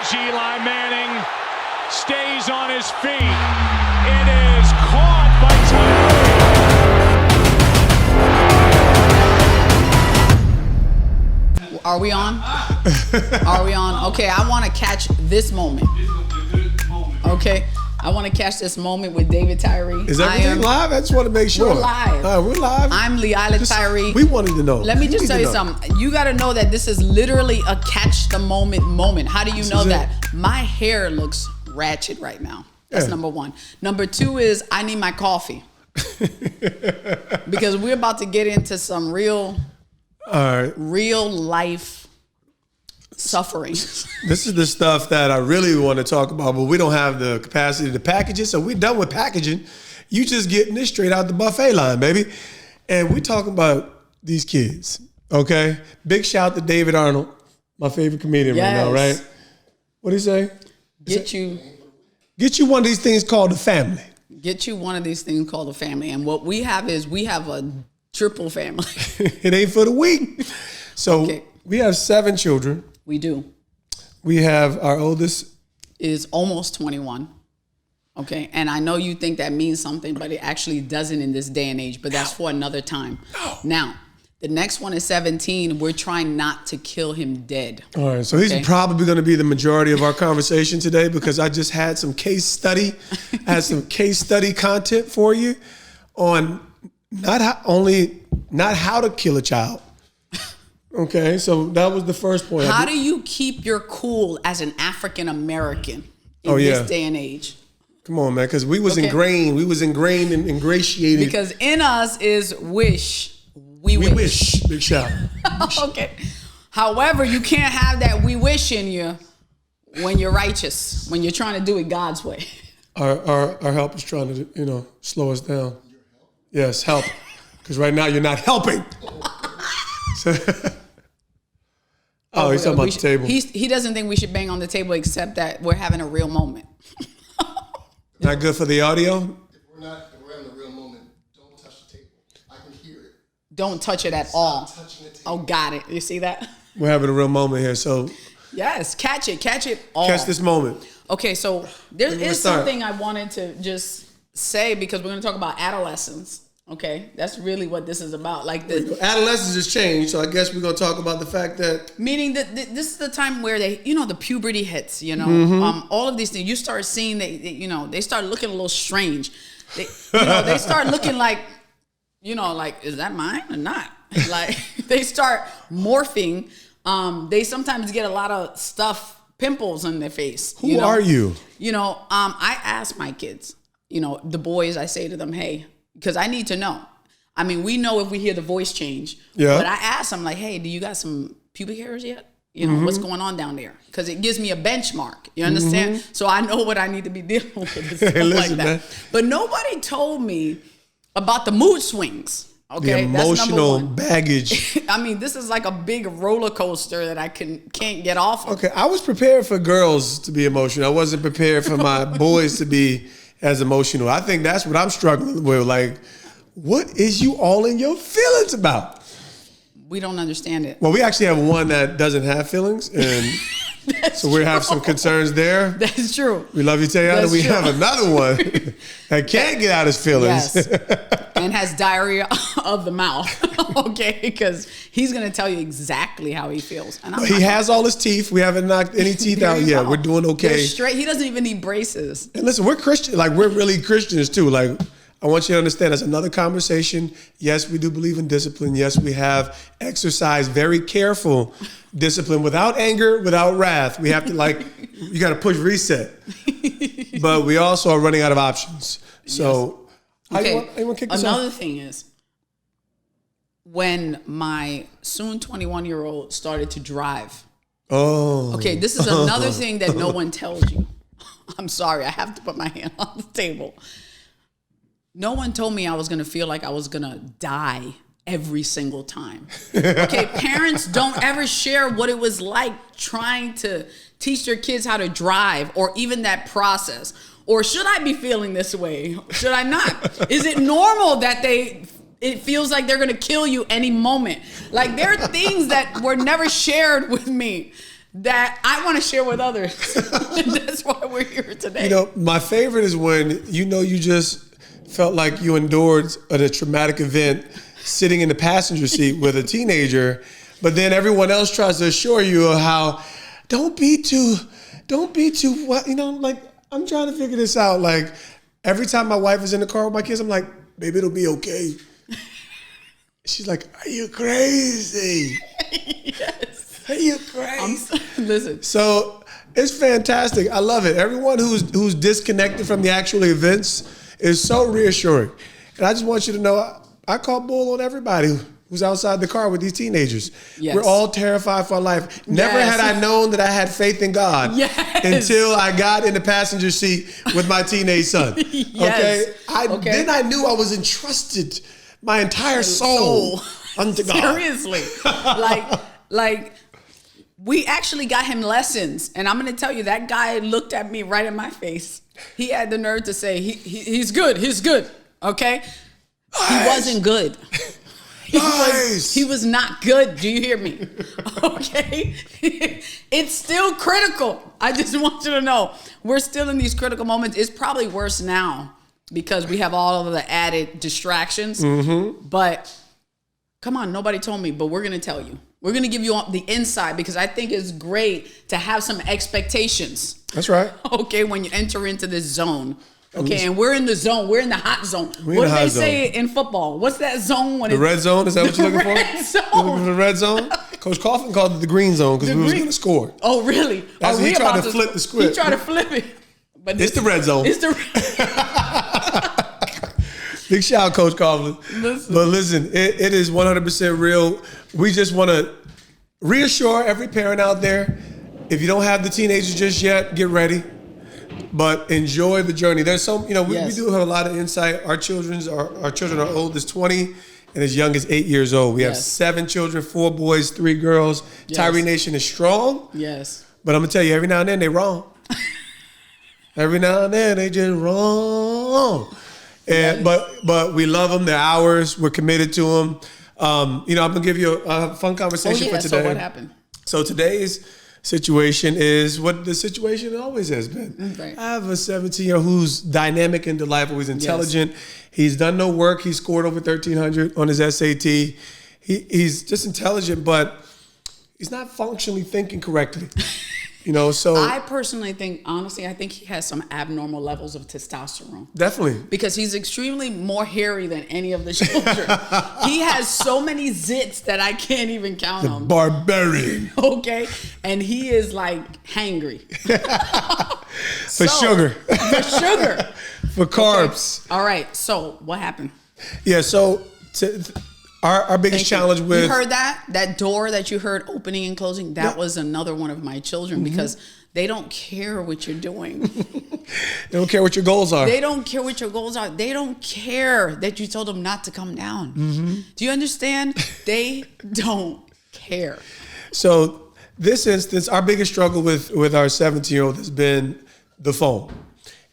as Eli Manning stays on his feet. It is caught by Tyree. Are we on? Are we on? Okay, I want to catch this moment. Okay, I want to catch this moment with David Tyree. Is everything live? I just want to make sure. We're live. We're live. I'm Leilah Tyree. We wanted to know. Let me just tell you something. You got to know that this is literally a catch the moment. How do you know that? My hair looks ratchet right now. That's number one. Number two is I need my coffee. Because we're about to get into some real life suffering. This is the stuff that I really want to talk about, but we don't have the capacity to package it, so we're done with packaging. You just getting this straight out the buffet line, baby. And we're talking about these kids, okay? Big shout to David Arnold, my favorite comedian right now, right? What do you say? Get you one of these things called a family. Get you one of these things called a family. And what we have is we have a triple family. It ain't for the weak. So we have 7 children. We do. We have our oldest is almost 21. Okay. And I know you think that means something, but it actually doesn't in this day and age, but that's for another time. Now, the next one is 17. We're trying not to kill him dead. All right. So he's probably going to be the majority of our conversation today because I just had some case study content for you on not how to kill a child. Okay, so that was the first point. How do you keep your cool as an African American in this day and age? Come on, man, because we was ingrained and ingratiated. Because in us is wish. We wish. Big shout. Okay. However, you can't have that we wish in you when you're righteous, when you're trying to do it God's way. Our help is trying to, slow us down. Yes, help. Because right now you're not helping. He's talking about the table. He doesn't think we should bang on the table except that we're having a real moment. Not good for the audio? If we're having a real moment, don't touch the table. I can hear it. Don't touch it at all. Touching the table. Oh, got it. You see that? We're having a real moment here, so. Yes, catch it all. Catch this moment. Okay, so there is something I wanted to just say because we're going to talk about adolescence. Okay, that's really what this is about. Like the adolescence has changed, so I guess we're gonna talk about the fact that meaning that this is the time where they, the puberty hits. All of these things you start seeing. They start looking a little strange. They start looking like, is that mine or not? Like they start morphing. They sometimes get a lot of pimples on their face. Who are you? I ask my kids. The boys. I say to them, hey. Because I need to know. I mean, we know if we hear the voice change. Yeah. But I ask them, like, hey, do you got some pubic hairs yet? What's going on down there? Because it gives me a benchmark. You understand? So I know what I need to be dealing with. And stuff like that. Man. But nobody told me about the mood swings. Okay, the emotional baggage. I mean, this is like a big roller coaster that I can't get off of. Okay, I was prepared for girls to be emotional. I wasn't prepared for my boys to be as emotional. I think that's what I'm struggling with. Like, what is you all in your feelings about? We don't understand it. Well, we actually have one that doesn't have feelings, and so we have some concerns there. That's true. We love you, Tayana. We have another one that can't get out his feelings. Yes. And has diarrhea of the mouth. Okay, because he's going to tell you exactly how he feels. And he has all his teeth. We haven't knocked any teeth out yet. We're doing okay. They're straight. He doesn't even need braces. And listen, we're Christian. Like, we're really Christians too. Like, I want you to understand that's another conversation. Yes, we do believe in discipline. Yes, we have exercised very careful discipline without anger, without wrath. We have to you got to push reset. But we also are running out of options. So, okay. Another thing is when my soon 21-year-old started to drive. Oh. Okay, this is another thing that no one tells you. I'm sorry, I have to put my hand on the table. No one told me I was going to feel like I was going to die every single time. Okay, parents don't ever share what it was like trying to teach their kids how to drive or even that process. Or should I be feeling this way? Should I not? Is it normal that it feels like they're going to kill you any moment? Like, there are things that were never shared with me that I want to share with others. That's why we're here today. You know, my favorite is when you just felt like you endured a traumatic event sitting in the passenger seat with a teenager, but then everyone else tries to assure you of how don't be too what, like I'm trying to figure this out. Like every time my wife is in the car with my kids, I'm like, baby, it'll be okay. She's like, are you crazy? Yes. Are you crazy? Listen. So it's fantastic. I love it. Everyone who's disconnected from the actual events is so reassuring. And I just want you to know, I call bull on everybody who's outside the car with these teenagers. Yes. We're all terrified for our life. Never had I known that I had faith in God until I got in the passenger seat with my teenage son. Yes. Okay? Then I knew I was entrusted my entire soul unto God. Seriously. like we actually got him lessons. And I'm going to tell you, that guy looked at me right in my face. He had the nerve to say, he's good. He's good. Okay? He wasn't good. He was not good. Do you hear me? Okay? It's still critical. I just want you to know. We're still in these critical moments. It's probably worse now because we have all of the added distractions. Mm-hmm. But come on, nobody told me, but we're going to tell you. We're going to give you the insight because I think it's great to have some expectations. That's right. Okay, when you enter into this zone. Okay, and we're in the zone. We're in the hot zone. What do they say in football? What's that zone? When the red zone? Is that what you're looking for? Red zone. You're looking for the red zone? Coach Coughlin called it the green zone because we was going to score. Oh, really? He tried to flip the script. He tried to flip it. But it's the red zone. It's the Big shout out, Coach Coughlin. But listen, it is 100% real. We just want to reassure every parent out there, if you don't have the teenagers just yet, get ready. But enjoy the journey. There's some, we do have a lot of insight. Our children are old as 20 and as young as 8 years old. We have 7 children, 4 boys, 3 girls. Yes. Tyree Nation is strong. Yes. But I'm gonna tell you, every now and then they wrong. Every now and then they just wrong. And but we love them. They're ours. We're committed to them. I'm gonna give you a fun conversation for today. So what happened? So today's situation is what the situation always has been. Right. I have a 17-year-old who's dynamic and delightful. He's intelligent. Yes. He's done no work. He scored over 1,300 on his SAT. He's just intelligent, but he's not functionally thinking correctly. So I personally think, honestly, I think he has some abnormal levels of testosterone. Definitely. Because he's extremely more hairy than any of the children. He has so many zits that I can't even count them. Barbarian. Okay. And he is like hangry. For sugar. For sugar. For carbs. Okay. All right. So what happened? Yeah. So our biggest challenge with... You heard that door that you heard opening and closing? That was another one of my children because they don't care what you're doing. They don't care what your goals are. They don't care what your goals are. They don't care that you told them not to come down. Mm-hmm. Do you understand? They don't care. So this instance, our biggest struggle with our 17-year-old has been the phone.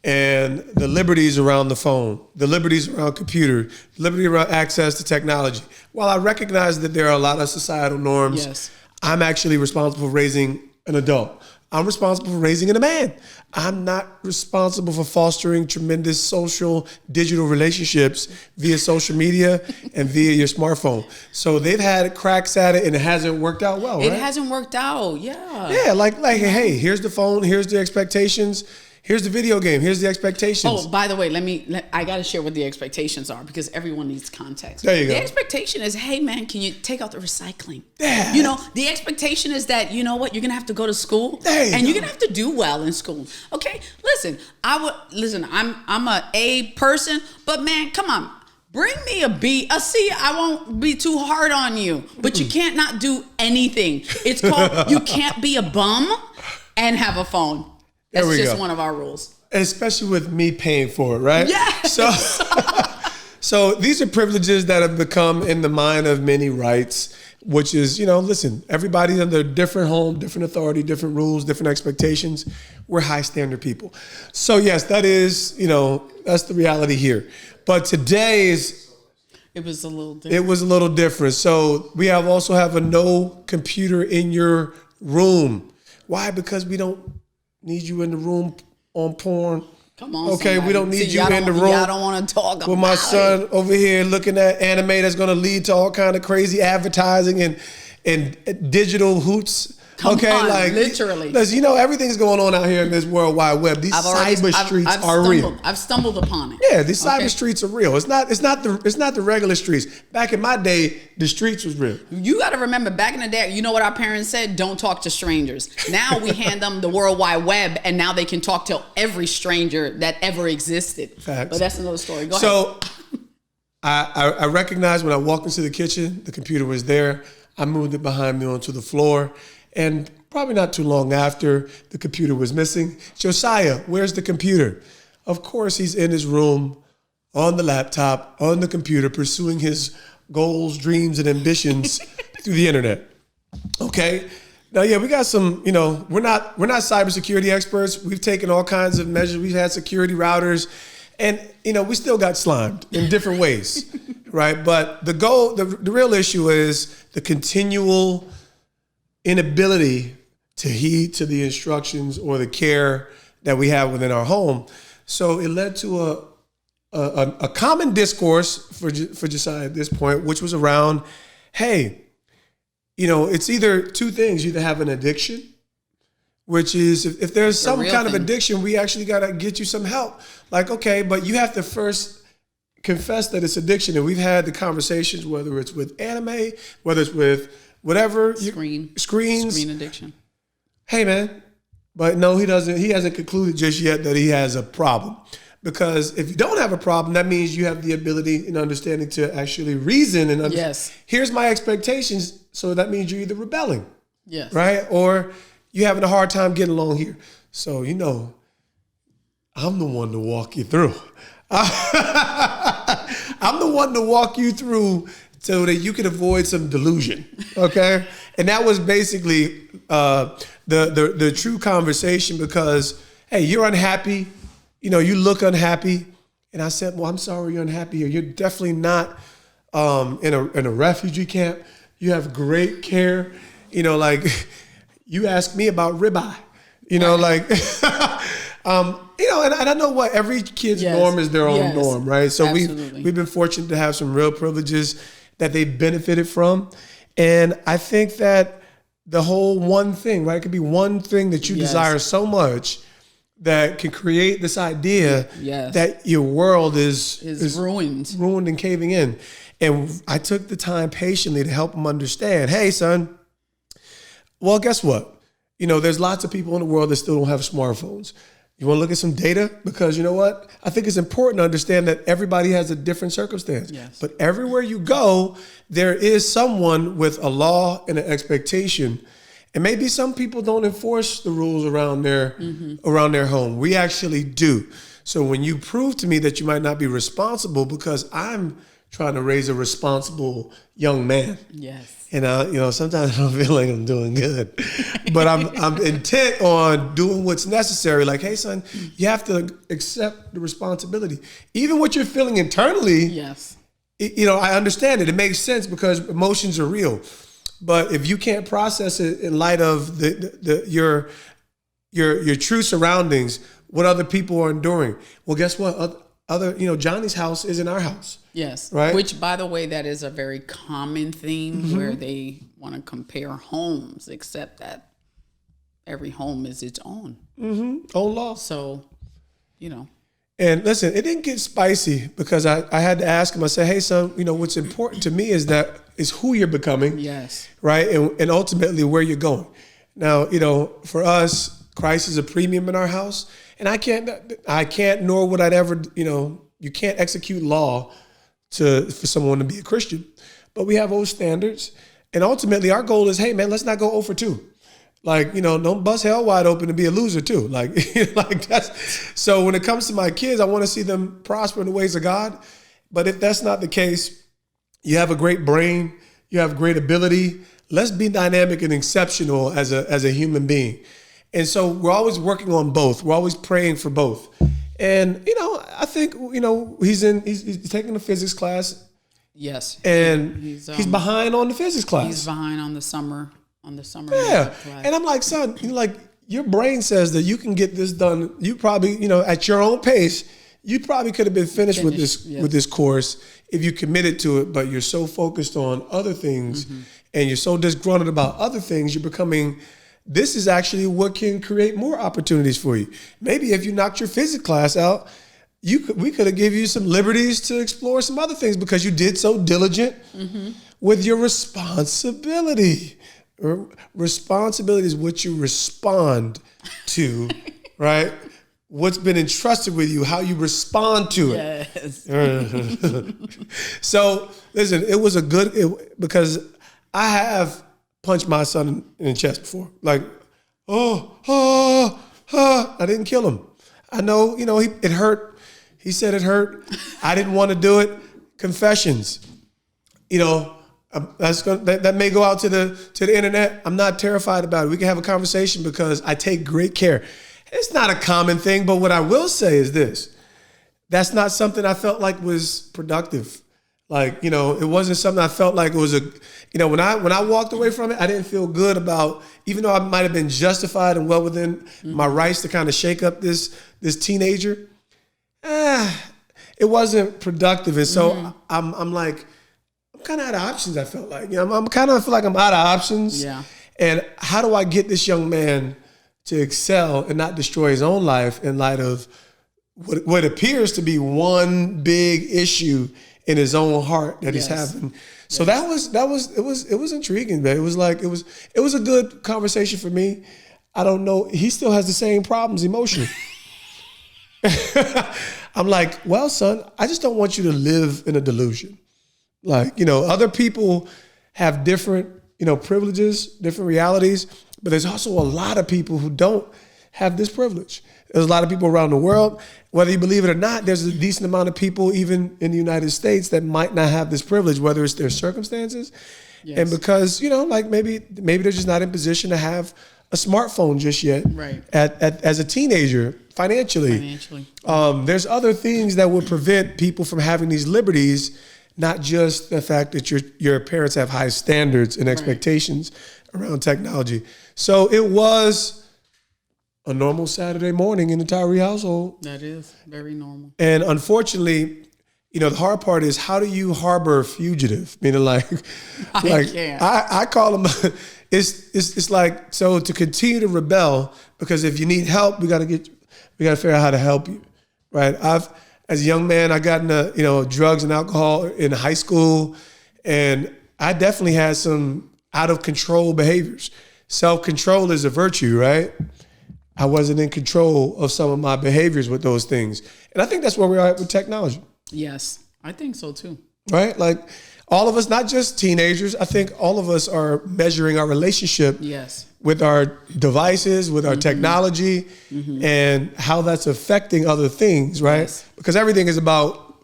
And the liberties around the phone, the liberties around computer, the liberty around access to technology. While I recognize that there are a lot of societal norms, I'm actually responsible for raising an adult. I'm responsible for raising a man. I'm not responsible for fostering tremendous social, digital relationships via social media and via your smartphone. So they've had cracks at it and it hasn't worked out well, right? It hasn't worked out, yeah. Yeah, like hey, here's the phone, here's the expectations. Here's the video game. Here's the expectations. Oh, by the way, I got to share what the expectations are because everyone needs context. There you go. The expectation is, hey, man, can you take out the recycling? Yeah. The expectation is that, you know what, you're going to have to go to school. There you go. You're going to have to do well in school. Okay, listen, I'm a A person, but man, come on. Bring me a B, a C. I won't be too hard on you, but you can't not do anything. It's called, you can't be a bum and have a phone. That's just one of our rules. Especially with me paying for it, right? Yes. So these are privileges that have become in the mind of many rights, which is, listen, everybody's under a different home, different authority, different rules, different expectations. We're high standard people. So yes, that is, that's the reality here. But today's... It was a little different. It was a little different. So we also have a no computer in your room. Why? Because we don't need you in the room on porn. Come on, okay, somebody. we don't need you in the room. I don't want to talk about with my son over here looking at anime that's going to lead to all kind of crazy advertising and digital hoots. Come okay, on, like literally. Listen, everything's going on out here in this World Wide Web. These cyber streets are real. I've stumbled upon it. Yeah, these cyber streets are real. It's not the regular streets. Back in my day, the streets was real. You got to remember, back in the day, you know what our parents said? Don't talk to strangers. Now we hand them the World Wide Web, and now they can talk to every stranger that ever existed. Facts. But that's another story. Go ahead. So I recognized when I walked into the kitchen, the computer was there. I moved it behind me onto the floor. And probably not too long after, the computer was missing. Josiah, where's the computer? Of course, he's in his room, on the laptop, on the computer, pursuing his goals, dreams, and ambitions through the internet. Okay? Now, yeah, we got some, we're not cybersecurity experts. We've taken all kinds of measures. We've had security routers. And, we still got slimed in different ways, right? But the real issue is the continual inability to heed to the instructions or the care that we have within our home. So it led to a common discourse for Josiah at this point, which was around, hey, it's either two things. You either have an addiction, which is if there's some kind of addiction, we actually got to get you some help. Like, okay, but you have to first confess that it's addiction. And we've had the conversations, whether it's with anime, whether it's with whatever. Screen addiction. Hey, man. But no, he doesn't. He hasn't concluded just yet that he has a problem. Because if you don't have a problem, that means you have the ability and understanding to actually reason and understand. Yes. Here's my expectations. So that means you're either rebelling. Yes. Right? Or you're having a hard time getting along here. So, I'm the one to walk you through. I'm the one to walk you through so that you can avoid some delusion, okay? And that was basically the true conversation because, hey, you're unhappy. You look unhappy. And I said, well, I'm sorry you're unhappy here. You're definitely not in a refugee camp. You have great care. You ask me about ribeye. And I know what every kid's norm is their own norm, right? So we've been fortunate to have some real privileges that they benefited from. And I think that the whole one thing, right? It could be one thing that you desire so much that can create this idea that your world is ruined and caving in. And I took the time patiently to help them understand, hey, son, well, guess what? There's lots of people in the world that still don't have smartphones. You want to look at some data? Because you know what? I think it's important to understand that everybody has a different circumstance. Yes. But everywhere you go, there is someone with a law and an expectation. And maybe some people don't enforce the rules around their home. We actually do. So when you prove to me that you might not be responsible because I'm trying to raise a responsible young man. Yes. And sometimes I don't feel like I'm doing good, but I'm intent on doing what's necessary. Like, hey, son, you have to accept the responsibility, even what you're feeling internally. Yes. I understand it. It makes sense because emotions are real. But if you can't process it in light of your true surroundings, what other people are enduring, well, guess what? Johnny's house isn't our house. Yes. Right. Which, by the way, that is a very common theme where they want to compare homes, except that every home is its own. Own law. So, And listen, it didn't get spicy because I had to ask him. I said, hey, son, what's important to me is who you're becoming. Yes. Right. And ultimately where you're going. Now, for us, Christ is a premium in our house. And I can't, nor would I ever, you can't execute law for someone to be a Christian. But we have those standards. And ultimately our goal is, hey, man, let's not go 0 for 2. Like, don't bust hell wide open and be a loser too. Like that's, so when it comes to my kids, I want to see them prosper in the ways of God. But if that's not the case, you have a great brain, you have great ability. Let's be dynamic and exceptional as a human being. And so we're always working on both. We're always praying for both. And, I think, he's taking a physics class. Yes. And he's behind on the physics class. He's behind on the summer on the summer Yeah. makeup class. And I'm like, son, your brain says that you can get this done. You probably, at your own pace, you probably could have been finished with this course if you committed to it, but you're so focused on other things and you're so disgruntled about other things, you're becoming, this is actually what can create more opportunities for you. Maybe if you knocked your physics class out, we could have given you some liberties to explore some other things because you did so diligent with your responsibility. Responsibility is what you respond to, right? What's been entrusted with you, how you respond to it. Yes. So, listen, it was because I have punched my son in the chest before. Like, I didn't kill him. I know, it hurt. He said it hurt. I didn't want to do it. Confessions. That may go out to the internet. I'm not terrified about it. We can have a conversation because I take great care. It's not a common thing, but what I will say is this. That's not something I felt like was productive. Like, it wasn't something I felt like it was when I walked away from it, I didn't feel good about, even though I might have been justified and well within my rights to kind of shake up this teenager. It wasn't productive. And so I'm kind of out of options, I felt like. I'm kind of feel like I'm out of options. Yeah. And how do I get this young man to excel and not destroy his own life in light of what appears to be one big issue in his own heart that he's having? So it was intriguing, man. It was a good conversation for me. I don't know. He still has the same problems emotionally. I'm like, well, son, I just don't want you to live in a delusion. Like, other people have different, privileges, different realities, but there's also a lot of people who don't have this privilege. There's a lot of people around the world, whether you believe it or not, there's a decent amount of people even in the United States that might not have this privilege, whether it's their circumstances. Yes. And because, maybe they're just not in position to have a smartphone just yet. Right. As a teenager, financially. There's other things that would prevent people from having these liberties, not just the fact that your parents have high standards and expectations around technology. So it was a normal Saturday morning in the Tyree household. That is very normal. And unfortunately, the hard part is, how do you harbor a fugitive? Meaning I call them, it's like, so to continue to rebel, because if you need help, we got to figure out how to help you, right? As a young man, I got into, drugs and alcohol in high school, and I definitely had some out of control behaviors. Self-control is a virtue, right? I wasn't in control of some of my behaviors with those things. And I think that's where we are at with technology. Yes, I think so too. Right? Like all of us, not just teenagers, I think all of us are measuring our relationship with our devices, with our technology, and how that's affecting other things, right? Yes. Because everything is about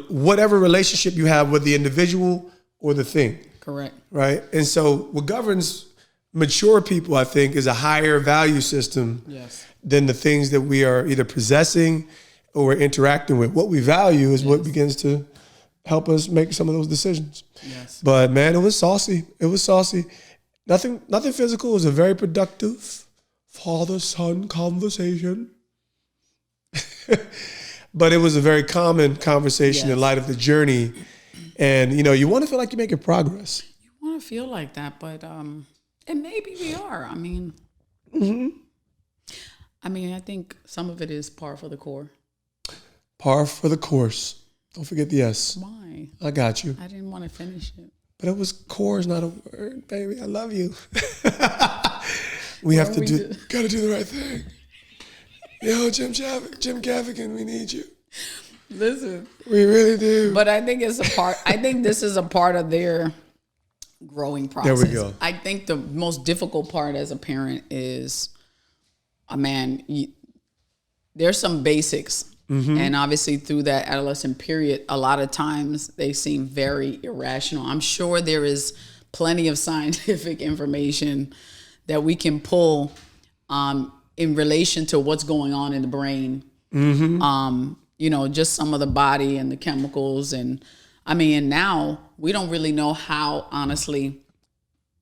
whatever relationship you have with the individual or the thing. Correct. Right? And so what governs mature people, I think, is a higher value system than the things that we are either possessing or interacting with. What we value is what begins to help us make some of those decisions. Yes. But man, it was saucy. It was saucy. Nothing physical. It was a very productive father-son conversation. But it was a very common conversation in light of the journey. And, you want to feel like you're making progress. You want to feel like that, but and maybe we are. I mean, I think some of it is par for the core. Par for the course. Don't forget the S. Why? I got you. I didn't want to finish it. But it was core is not a word, baby. I love you. We have to gotta do the right thing. Yo, Jim Gaffigan, we need you. Listen. We really do. But I think it's a part, I think this is a part of their growing process. There we go. I think the most difficult part as a parent is, there's some basics. And obviously through that adolescent period, a lot of times they seem very irrational. I'm sure there is plenty of scientific information that we can pull in relation to what's going on in the brain. Just some of the body and the chemicals. And now we don't really know how, honestly,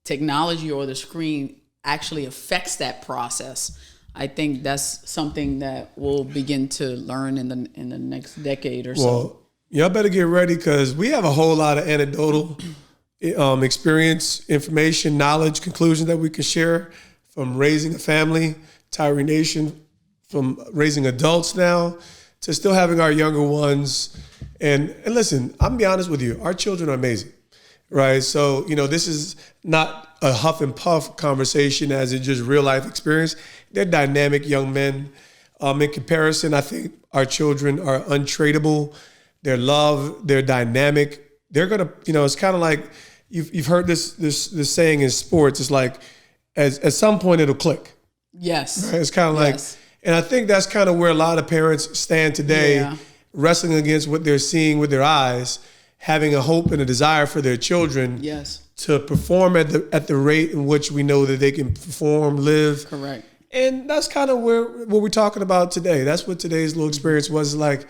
technology or the screen actually affects that process. I think that's something that we'll begin to learn in the next decade or so. Well, y'all better get ready because we have a whole lot of anecdotal experience, information, knowledge, conclusions that we can share from raising a family, Tyree Nation, from raising adults now to still having our younger ones. And listen, I'm gonna be honest with you, our children are amazing, right? So, this is not a huff and puff conversation as in just real life experience. They're dynamic young men. In comparison, I think our children are untradeable. They're loved, they're dynamic. They're gonna, it's kind of like, you've heard this saying in sports, it's like, at some point it'll click. Yes. Right? It's kind of like, and I think that's kind of where a lot of parents stand today, wrestling against what they're seeing with their eyes, having a hope and a desire for their children to perform at the rate in which we know that they can perform, live. Correct. And that's kind of what we're talking about today. That's what today's little experience was like.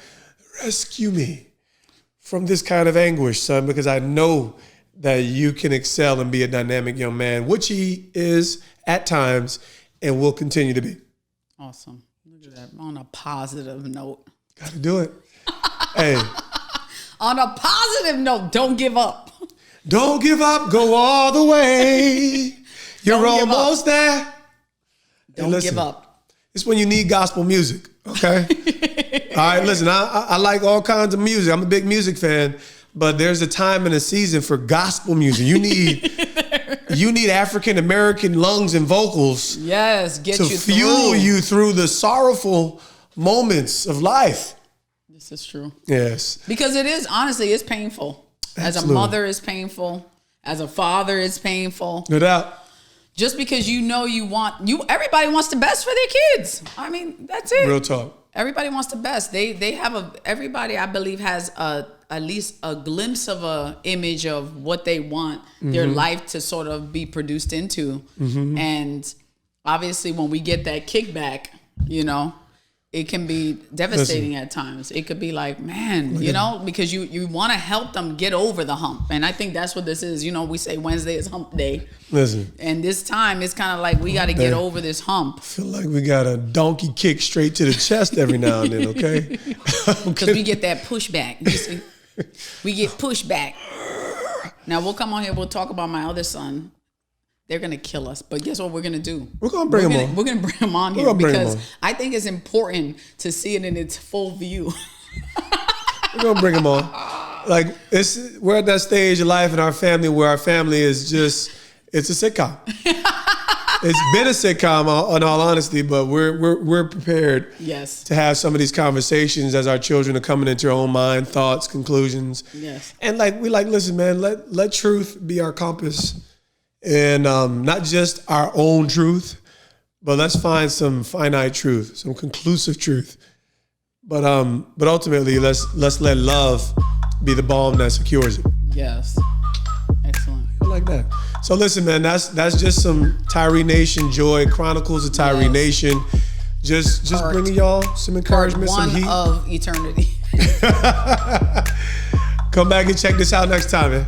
Rescue me from this kind of anguish, son, because I know that you can excel and be a dynamic young man, which he is at times and will continue to be. Awesome. Look at that. On a positive note. Got to do it. Hey. On a positive note, don't give up. Don't give up. Go all the way. You're almost there. Don't give up. It's when you need gospel music, okay? All right, listen, I like all kinds of music. I'm a big music fan, but there's a time and a season for gospel music. You need African American lungs and vocals. Yes, to fuel you through the sorrowful moments of life. This is true. Yes. Because it is, honestly, it's painful. Absolutely. As a mother, it's painful. As a father, it's painful. No doubt. Just because everybody wants the best for their kids. I mean, that's it. Real talk. Everybody wants the best. Everybody, I believe, has at least a glimpse of a image of what they want their life to sort of be produced into. Mm-hmm. And obviously when we get that kickback, it can be devastating at times. It could be like, man, because you want to help them get over the hump. And I think that's what this is. We say Wednesday is hump day. Listen. And this time it's kind of like we got to get over this hump. I feel like we got a donkey kick straight to the chest every now and then, okay? Because we get that pushback. You see? We get pushback. Now we'll come on here, we'll talk about my other son. They're going to kill us. But guess what we're going to do? We're going to bring him on. We're going to bring him on here because I think it's important to see it in its full view. We're going to bring him on. Like, we're at that stage of life in our family where our family is just, it's a sitcom. It's been a sitcom, in all honesty, but we're prepared to have some of these conversations as our children are coming into their own mind, thoughts, conclusions. Yes. And listen, man, let truth be our compass. And not just our own truth, but let's find some finite truth, some conclusive truth. But ultimately, let's let love be the balm that secures it. Yes. Excellent. I like that. So listen, man, that's just some Tyree Nation joy, Chronicles of Tyree Nation. Just bringing y'all some encouragement, some heat. Part 1 of eternity. Come back and check this out next time, man.